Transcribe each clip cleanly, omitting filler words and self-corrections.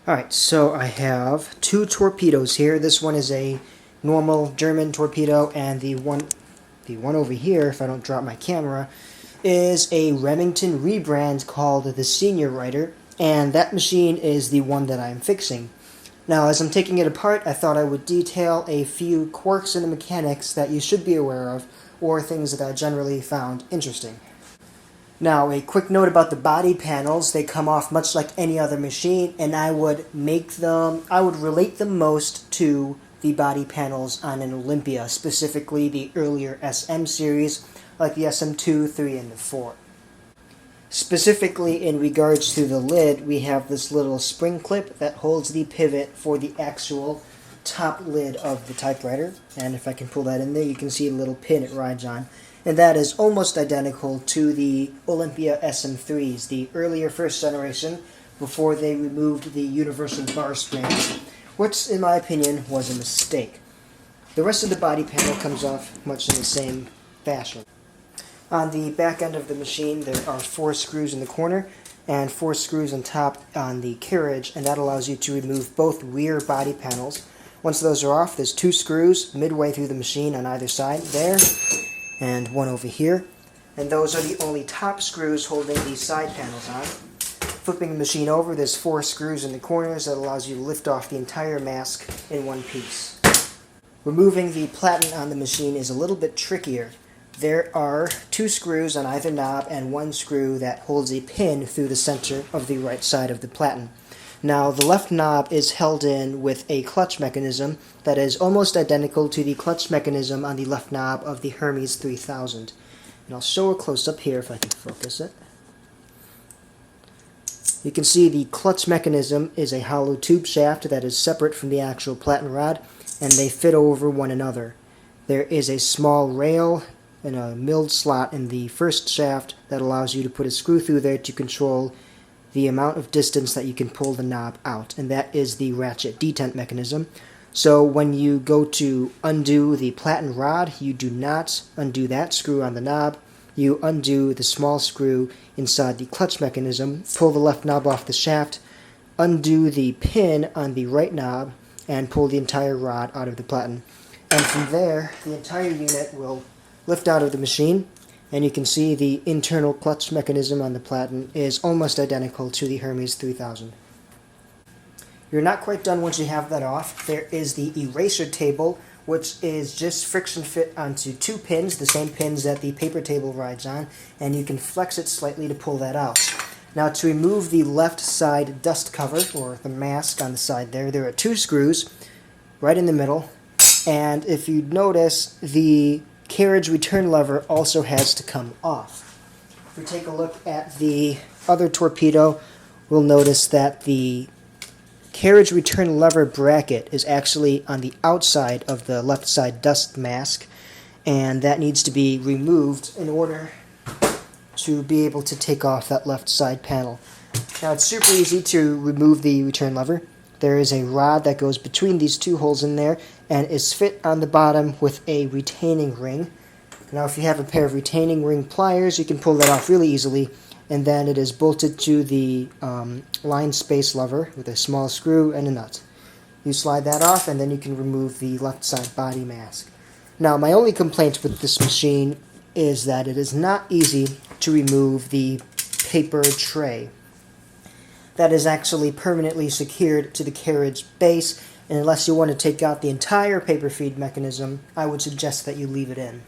Alright, so I have two torpedoes here. This one is a normal German torpedo, and the one over here, if I don't drop my camera, is a Remington rebrand called the Senior Writer, and that machine is the one that I'm fixing. Now, as I'm taking it apart, I thought I would detail a few quirks in the mechanics that you should be aware of, or things that I generally found interesting. Now, a quick note about the body panels. They come off much like any other machine, and I would relate them most to the body panels on an Olympia, specifically the earlier SM series, like the SM2, 3, and the 4. Specifically in regards to the lid, we have this little spring clip that holds the pivot for the actual top lid of the typewriter. And if I can pull that in there, you can see the little pin it rides on. And that is almost identical to the Olympia SM3s, the earlier first generation, before they removed the universal bar springs, which, in my opinion, was a mistake. The rest of the body panel comes off much in the same fashion. On the back end of the machine, there are 4 screws in the corner and 4 screws on top on the carriage, and that allows you to remove both rear body panels. Once those are off, there's 2 screws midway through the machine on either side there, and 1 over here. And those are the only top screws holding these side panels on. Flipping the machine over, there's 4 screws in the corners that allows you to lift off the entire mask in one piece. Removing the platen on the machine is a little bit trickier. There are 2 screws on either knob and 1 screw that holds a pin through the center of the right side of the platen. Now, the left knob is held in with a clutch mechanism that is almost identical to the clutch mechanism on the left knob of the Hermes 3000. And I'll show a close-up here if I can focus it. You can see the clutch mechanism is a hollow tube shaft that is separate from the actual platen rod, and they fit over one another. There is a small rail and a milled slot in the first shaft that allows you to put a screw through there to control the amount of distance that you can pull the knob out, and that is the ratchet detent mechanism. So when you go to undo the platen rod, you do not undo that screw on the knob. You undo the small screw inside the clutch mechanism, pull the left knob off the shaft, undo the pin on the right knob, and pull the entire rod out of the platen. And from there, the entire unit will lift out of the machine, and you can see the internal clutch mechanism on the platen is almost identical to the Hermes 3000. You're not quite done once you have that off. There is the eraser table, which is just friction fit onto 2 pins, the same pins that the paper table rides on, and you can flex it slightly to pull that out. Now, to remove the left side dust cover, or the mask on the side there are 2 screws right in the middle, and if you notice, the carriage return lever also has to come off. If we take a look at the other torpedo, we'll notice that the carriage return lever bracket is actually on the outside of the left side dust mask, and that needs to be removed in order to be able to take off that left side panel. Now, it's super easy to remove the return lever. There is a rod that goes between these 2 holes in there and is fit on the bottom with a retaining ring. Now, if you have a pair of retaining ring pliers, you can pull that off really easily, and then it is bolted to the line space lever with a small screw and a nut. You slide that off, and then you can remove the left side body mask. Now, my only complaint with this machine is that it is not easy to remove the paper tray. That is actually permanently secured to the carriage base, and unless you want to take out the entire paper feed mechanism, I would suggest that you leave it in.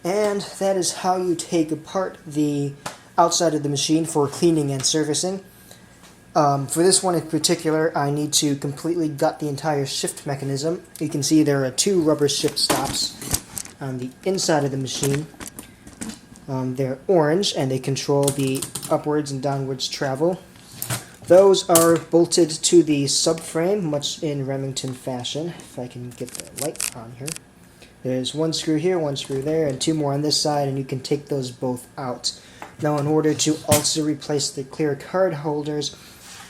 And that is how you take apart the outside of the machine for cleaning and servicing. For this one in particular, I need to completely gut the entire shift mechanism. You can see there are 2 rubber shift stops on the inside of the machine. They're orange, and they control the upwards and downwards travel. Those are bolted to the subframe, much in Remington fashion. If I can get the light on here. There's 1 screw here, 1 screw there, and 2 more on this side, and you can take those both out. Now, in order to also replace the clear card holders,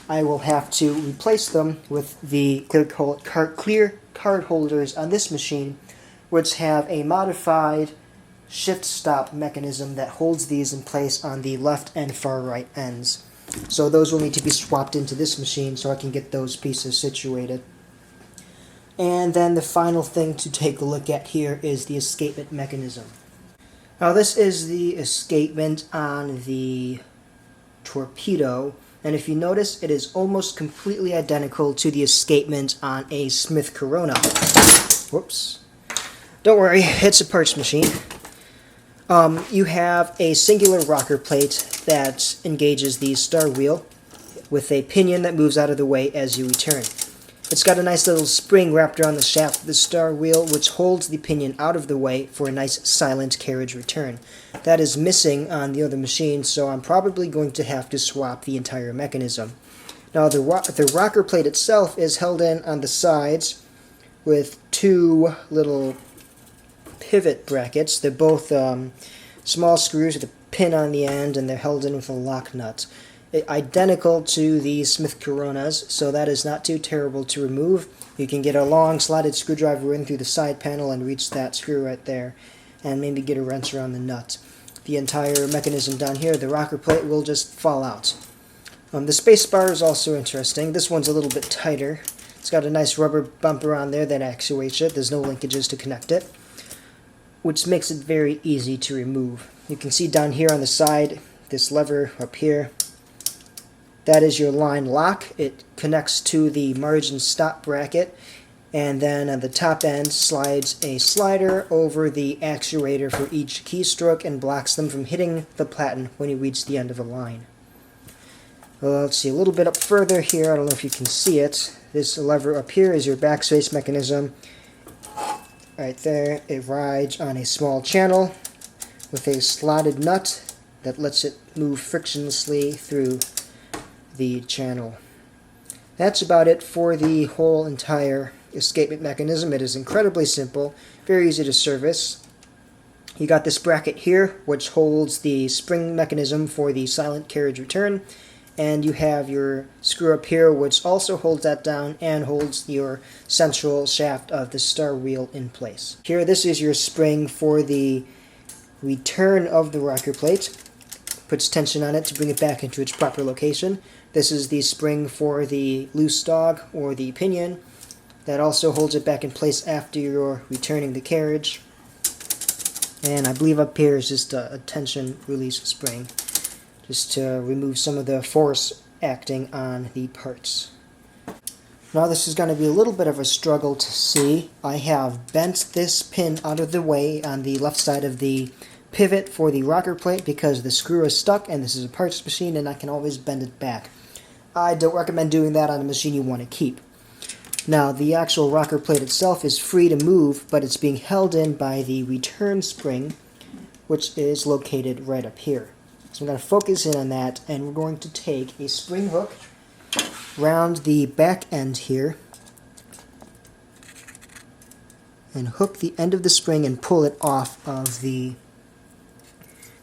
I will have to replace them with the clear card holders on this machine, which have a modified shift stop mechanism that holds these in place on the left and far right ends. So those will need to be swapped into this machine so I can get those pieces situated. And then the final thing to take a look at here is the escapement mechanism. Now this is the escapement on the Torpedo, and if you notice, it is almost completely identical to the escapement on a Smith Corona. Whoops. Don't worry, it's a parts machine. You have a singular rocker plate that engages the star wheel with a pinion that moves out of the way as you return. It's got a nice little spring wrapped around the shaft of the star wheel, which holds the pinion out of the way for a nice silent carriage return. That is missing on the other machine, so I'm probably going to have to swap the entire mechanism. Now the rocker plate itself is held in on the sides with two little pivot brackets. They're both small screws with a pin on the end, and they're held in with a lock nut. Identical to the Smith Coronas, so that is not too terrible to remove. You can get a long slotted screwdriver in through the side panel and reach that screw right there, and maybe get a wrench around the nut. The entire mechanism down here, the rocker plate, will just fall out. The space bar is also interesting. This one's a little bit tighter. It's got a nice rubber bumper on there that actuates it. There's no linkages to connect it, which makes it very easy to remove. You can see down here on the side, this lever up here, that is your line lock. It connects to the margin stop bracket, and then on the top end slides a slider over the actuator for each keystroke and blocks them from hitting the platen when you reach the end of a line. Well, let's see, a little bit up further here, I don't know if you can see it. This lever up here is your backspace mechanism. Right there, it rides on a small channel with a slotted nut that lets it move frictionlessly through the channel. That's about it for the whole entire escapement mechanism. It is incredibly simple, very easy to service. You got this bracket here, which holds the spring mechanism for the silent carriage return, and you have your screw up here, which also holds that down and holds your central shaft of the star wheel in place. Here, this is your spring for the return of the rocker plate. Puts tension on it to bring it back into its proper location. This is the spring for the loose dog or the pinion that also holds it back in place after you're returning the carriage. And I believe up here is just a tension release spring, just to remove some of the force acting on the parts. Now this is going to be a little bit of a struggle to see. I have bent this pin out of the way on the left side of the pivot for the rocker plate because the screw is stuck, and this is a parts machine and I can always bend it back. I don't recommend doing that on a machine you want to keep. Now the actual rocker plate itself is free to move, but it's being held in by the return spring, which is located right up here. So I'm going to focus in on that, and we're going to take a spring hook round the back end here and hook the end of the spring and pull it off of the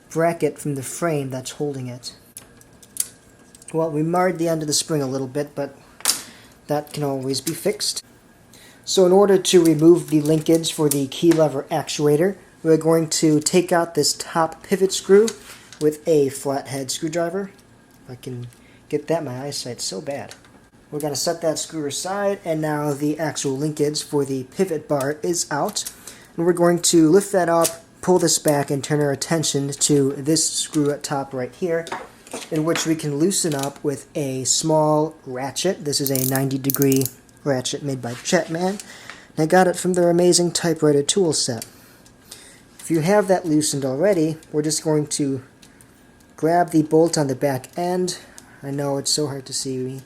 bracket from the frame that's holding it. Well, we marred the end of the spring a little bit, but that can always be fixed. So in order to remove the linkage for the key lever actuator, we're going to take out this top pivot screw with a flathead screwdriver. If I can get that, my eyesight's so bad. We're going to set that screw aside, and now the actual linkage for the pivot bar is out. And we're going to lift that up, pull this back, and turn our attention to this screw at top right here, in which we can loosen up with a small ratchet. This is a 90-degree ratchet made by Chetman, and I got it from their amazing typewriter tool set. If you have that loosened already, we're just going to grab the bolt on the back end. I know it's so hard to see,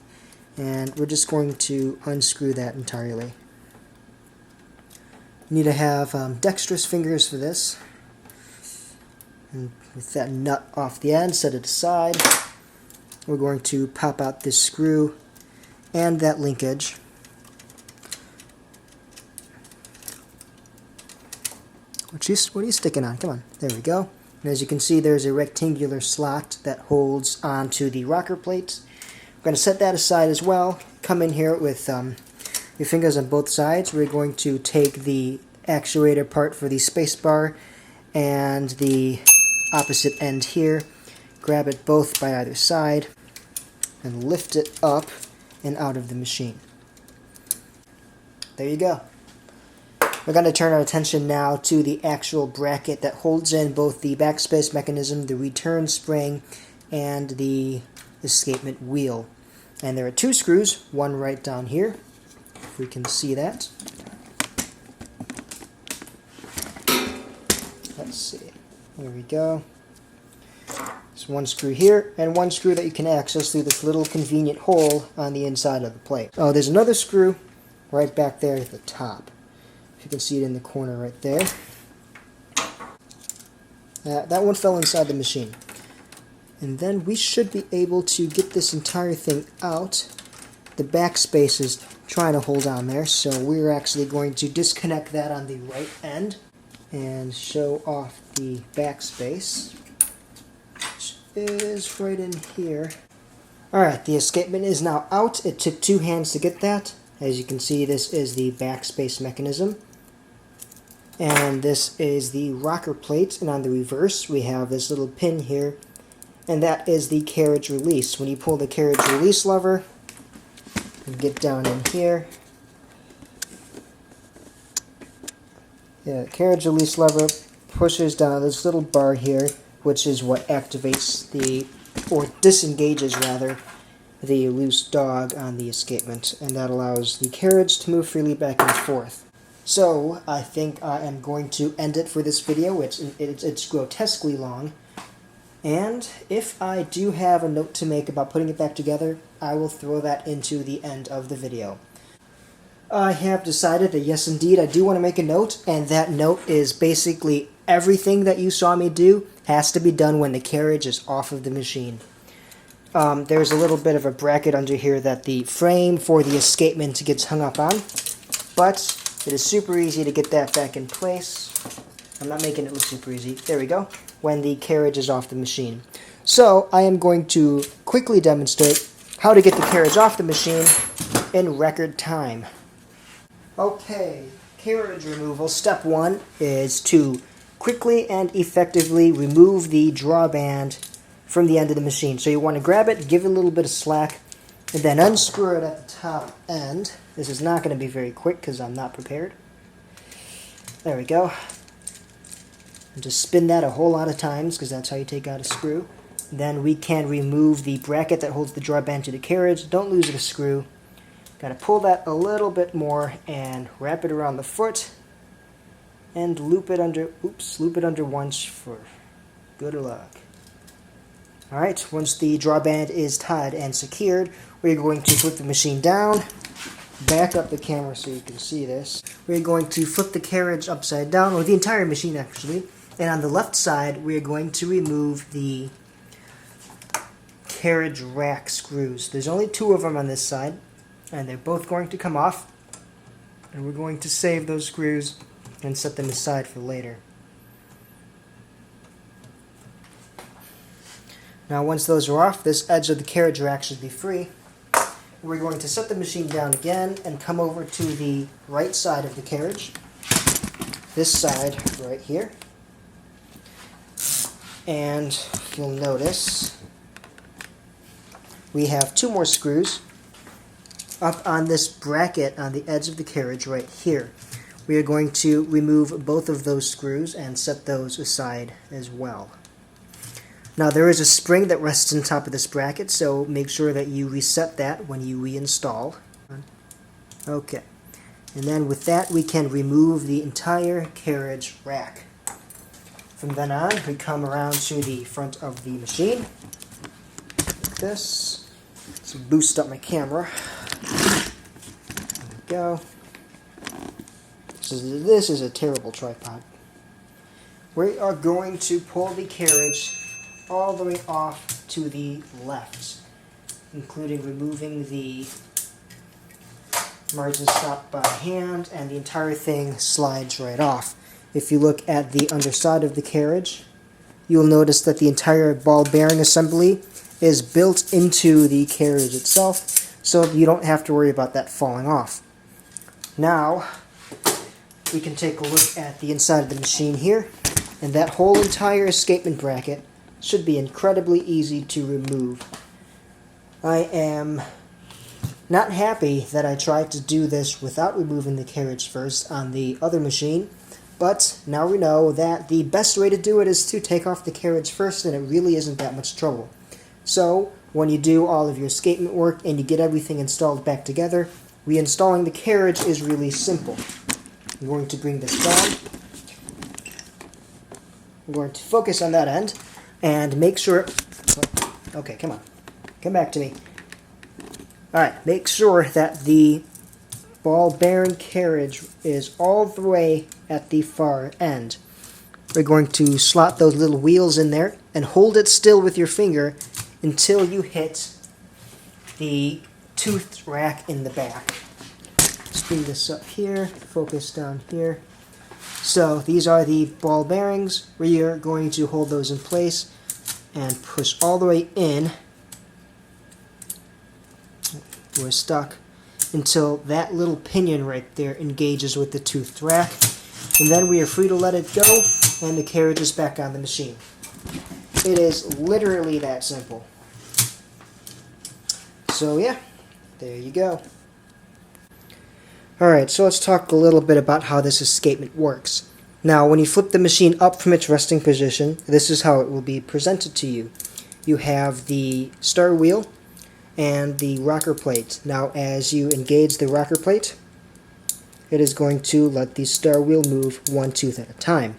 and we're just going to unscrew that entirely. You need to have dexterous fingers for this. And with that nut off the end, set it aside. We're going to pop out this screw and that linkage. What are you sticking on? Come on. There we go. And as you can see, there's a rectangular slot that holds onto the rocker plate. We're going to set that aside as well. Come in here with your fingers on both sides. We're going to take the actuator part for the space bar and the opposite end here. Grab it both by either side. and lift it up and out of the machine. There you go. We're going to turn our attention now to the actual bracket that holds in both the backspace mechanism, the return spring, and the escapement wheel. And there are two screws, one right down here, if we can see that. Let's see. There we go. There's one screw here, and one screw that you can access through this little convenient hole on the inside of the plate. Oh, there's another screw right back there at the top. If you can see it in the corner right there. That one fell inside the machine. And then we should be able to get this entire thing out. The backspace is trying to hold on there, so we're actually going to disconnect that on the right end and show off the backspace, which is right in here. Alright, the escapement is now out. It took two hands to get that. As you can see, this is the backspace mechanism. And this is the rocker plate, and on the reverse we have this little pin here, and that is the carriage release. When you pull the carriage release lever, you get down in here. Yeah, carriage release lever pushes down this little bar here, which is what activates or disengages rather, the loose dog on the escapement, and that allows the carriage to move freely back and forth. So, I think I am going to end it for this video. It's grotesquely long. And if I do have a note to make about putting it back together, I will throw that into the end of the video. I have decided that yes indeed I do want to make a note, and that note is basically everything that you saw me do has to be done when the carriage is off of the machine. There's a little bit of a bracket under here that the frame for the escapement gets hung up on, but it is super easy to get that back in place. I'm not making it look super easy. There we go. When the carriage is off the machine. So I am going to quickly demonstrate how to get the carriage off the machine in record time. Okay, carriage removal. Step 1 is to quickly and effectively remove the drawband from the end of the machine. So you want to grab it, give it a little bit of slack, and then unscrew it at the top end. This is not going to be very quick because I'm not prepared. There we go. And just spin that a whole lot of times because that's how you take out a screw. Then we can remove the bracket that holds the drawband to the carriage. Don't lose the screw. Got to pull that a little bit more and wrap it around the foot and loop it under once for good luck. Alright, once the drawband is tied and secured, we're going to flip the machine down, back up the camera so you can see this. We're going to flip the carriage upside down, or the entire machine actually, and on the left side we're going to remove the carriage rack screws. There's only 2 of them on this side, and they're both going to come off, and we're going to save those screws and set them aside for later. Now once those are off, this edge of the carriage rack should be free. We're going to set the machine down again and come over to the right side of the carriage, this side right here, and you'll notice we have 2 more screws up on this bracket on the edge of the carriage right here. We are going to remove both of those screws and set those aside as well. Now there is a spring that rests on top of this bracket, so make sure that you reset that when you reinstall. Okay, and then with that we can remove the entire carriage rack. From then on, we come around to the front of the machine, like this. Let's boost up my camera. There we go. This is a terrible tripod. We are going to pull the carriage all the way off to the left, including removing the margin stop by hand, and the entire thing slides right off. If you look at the underside of the carriage, you'll notice that the entire ball bearing assembly is built into the carriage itself, so you don't have to worry about that falling off. Now, we can take a look at the inside of the machine here, and that whole entire escapement bracket should be incredibly easy to remove. I am not happy that I tried to do this without removing the carriage first on the other machine, but now we know that the best way to do it is to take off the carriage first, and it really isn't that much trouble. So, when you do all of your escapement work and you get everything installed back together, reinstalling the carriage is really simple. I'm going to bring this down. I'm going to focus on that end and make sure... Okay, come on. Come back to me. Alright, make sure that the ball bearing carriage is all the way at the far end. We're going to slot those little wheels in there and hold it still with your finger until you hit the tooth rack in the back. Let's bring this up here, focus down here. So these are the ball bearings. We are going to hold those in place and push all the way in. We're stuck until that little pinion right there engages with the toothed rack, and then we are free to let it go, and the carriage is back on the machine. It is literally that simple. So yeah, there you go. Alright, so let's talk a little bit about how this escapement works. Now, when you flip the machine up from its resting position, this is how it will be presented to you. You have the star wheel and the rocker plate. Now, as you engage the rocker plate, it is going to let the star wheel move one tooth at a time.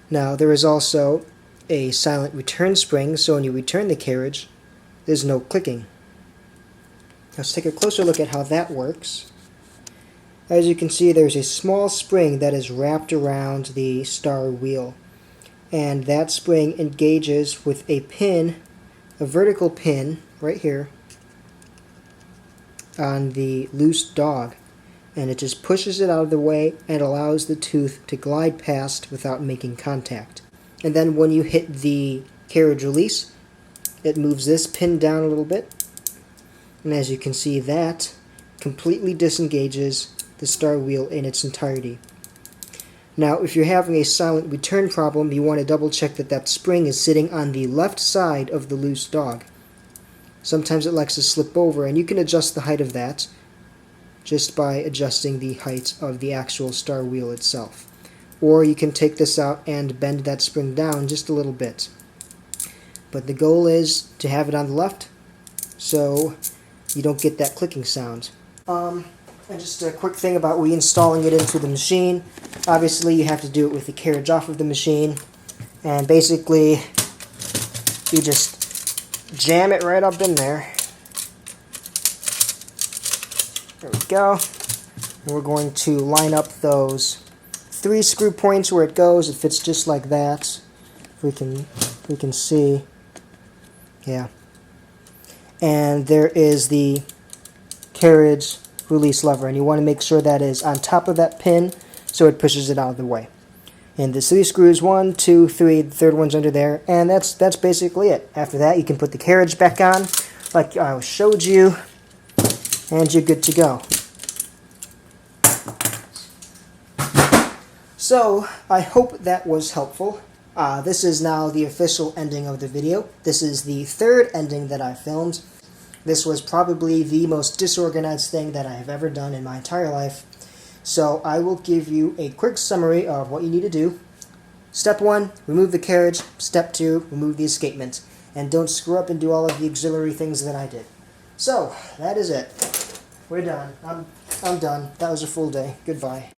Now, there is also a silent return spring, so when you return the carriage, there's no clicking. Let's take a closer look at how that works. As you can see, there's a small spring that is wrapped around the star wheel, and that spring engages with a pin, a vertical pin, right here, on the loose dog, and it just pushes it out of the way and allows the tooth to glide past without making contact. And then when you hit the carriage release, it moves this pin down a little bit, and as you can see, that completely disengages the star wheel in its entirety. Now, if you're having a silent return problem, you want to double check that that spring is sitting on the left side of the loose dog. Sometimes it likes to slip over, and you can adjust the height of that just by adjusting the height of the actual star wheel itself. Or you can take this out and bend that spring down just a little bit. But the goal is to have it on the left so you don't get that clicking sound. And just a quick thing about reinstalling it into the machine. Obviously, you have to do it with the carriage off of the machine. And basically, you just jam it right up in there. There we go. And we're going to line up those 3 screw points where it goes. It fits just like that. If we can see. Yeah. And there is the carriage release lever, and you want to make sure that is on top of that pin so it pushes it out of the way. And the 3 screws, 1, 2, 3, the third one's under there, and that's basically it. After that, you can put the carriage back on, like I showed you, and you're good to go. So, I hope that was helpful. This is now the official ending of the video. This is the 3rd ending that I filmed. This was probably the most disorganized thing that I have ever done in my entire life. So I will give you a quick summary of what you need to do. Step 1, remove the carriage. Step 2, remove the escapement. And don't screw up and do all of the auxiliary things that I did. So, that is it. We're done. I'm done. That was a full day. Goodbye.